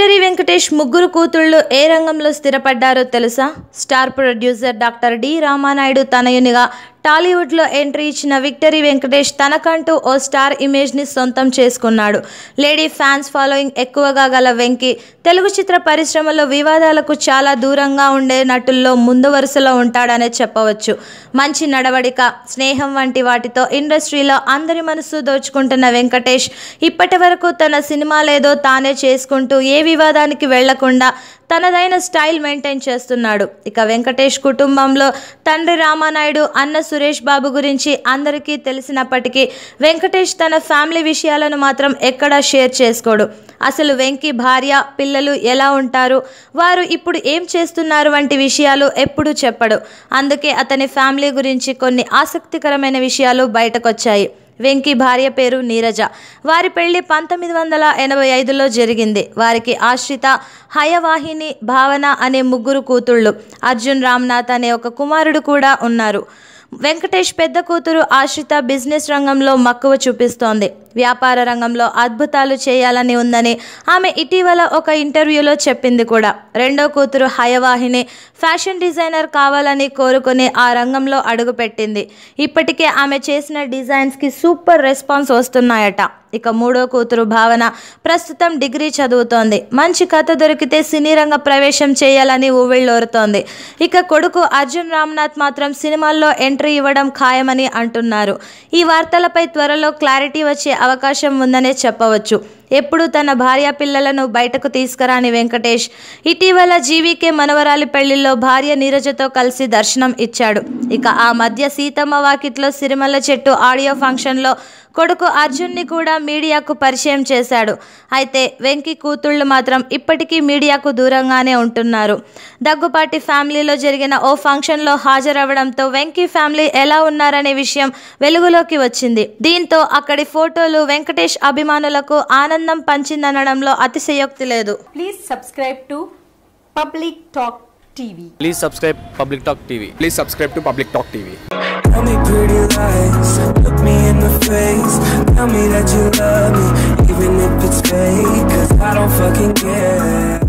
Victory Venkatesh ముగ్గురు కూతుళ్ళు ఏ రంగంలో స్థిరపడ్డారో తెలుసా? Star producer doctor D Ramanaidu తనయునిగా టాలీవుడ్లో ఎంట్రీ ఇచ్చిన విక్టరీ వెంకటేష్ తనకంటూ ఓ స్టార్ ఇమేజ్ని సొంతం చేసుకున్నాడు. లేడీ ఫ్యాన్స్ ఫాలోయింగ్ ఎక్కువగా గల వెంకీ తెలుగు చిత్ర పరిశ్రమలో వివాదాలకు చాలా దూరంగా ఉండే నటుల్లో ముందు వరుసలో ఉంటాడనే చెప్పవచ్చు. మంచి నడవడిక, స్నేహం వంటి వాటితో ఇండస్ట్రీలో అందరి మనసు దోచుకుంటున్న వెంకటేష్ ఇప్పటి వరకు తన సినిమాలేదో తానే చేసుకుంటూ ఏ వివాదానికి వెళ్లకుండా తనదైన స్టైల్ మెయింటైన్ చేస్తున్నాడు. ఇక వెంకటేష్ కుటుంబంలో తండ్రి రామానాయుడు, అన్న సురేష్ బాబు గురించి అందరికీ తెలిసినప్పటికీ వెంకటేష్ తన ఫ్యామిలీ విషయాలను మాత్రం ఎక్కడా షేర్ చేసుకోడు. అసలు వెంకీ భార్య, పిల్లలు ఎలా ఉంటారు, వారు ఇప్పుడు ఏం చేస్తున్నారు వంటి విషయాలు ఎప్పుడూ చెప్పడు. అందుకే అతని ఫ్యామిలీ గురించి కొన్ని ఆసక్తికరమైన విషయాలు బయటకొచ్చాయి. వెంకీ భార్య పేరు నీరజ. వారి పెళ్లి 1985లో జరిగింది. వారికి ఆశ్రిత, హయవాహిని, భావన అనే ముగ్గురు కూతుళ్ళు, అర్జున్ రామ్నాథ్ అనే ఒక కుమారుడు కూడా ఉన్నారు. వెంకటేష్ పెద్ద కూతురు ఆశ్రిత బిజినెస్ రంగంలో మక్కువ చూపిస్తోంది. వ్యాపార రంగంలో అద్భుతాలు చేయాలని ఉందని ఆమె ఇటీవల ఒక ఇంటర్వ్యూలో చెప్పింది కూడా. రెండో కూతురు హయవాహిని ఫ్యాషన్ డిజైనర్ కావాలని కోరుకుని ఆ రంగంలో అడుగుపెట్టింది. ఇప్పటికే ఆమె చేసిన డిజైన్స్కి సూపర్ రెస్పాన్స్ వస్తున్నాయట. ఇక మూడో కూతురు భావన ప్రస్తుతం డిగ్రీ చదువుతోంది. మంచి కథ దొరికితే సినీ రంగ ప్రవేశం చేయాలని ఊవిళ్ళోరుతోంది. ఇక కొడుకు అర్జున్ రామ్నాథ్ మాత్రం సినిమాల్లో ఎంట్రీ ఇవ్వడం ఖాయమని అంటున్నారు. ఈ వార్తలపై త్వరలో క్లారిటీ వచ్చే అవకాశం ఉందనే చెప్పవచ్చు. ఎప్పుడు తన భార్య పిల్లలను బయటకు తీసుకురాని వెంకటేష్ ఇటీవల జీవీకే మనవరాలి పెళ్లిలో భార్య నీరజతో కలిసి దర్శనం ఇచ్చాడు. ఇక ఆ మధ్య సీతమ్మ వాకిట్లో సిరిమల్ల చెట్టు ఆడియో ఫంక్షన్లో కొడుకు అర్జున్ని కూడా మీడియాకు పరిచయం చేశాడు. అయితే వెంకీ కూతుళ్ళు మాత్రం ఇప్పటికీ మీడియాకు దూరంగానే ఉంటున్నారు. దగ్గుపాటి ఫ్యామిలీలో జరిగిన ఓ ఫంక్షన్లో హాజరవ్వడంతో వెంకీ ఫ్యామిలీ ఎలా ఉన్నారనే విషయం వెలుగులోకి వచ్చింది. దీంతో అక్కడి ఫోటోలు వెంకటేష్ అభిమానులకు ఆనందం పంచిందనడంలో అతిశయోక్తి లేదు. Please subscribe to Public Talk TV. Please subscribe Public Talk TV. Please subscribe to Public Talk TV. Tell me pretty lies, look me in the face. Tell me that you love me, even if it's fake, 'cause I don't fucking care.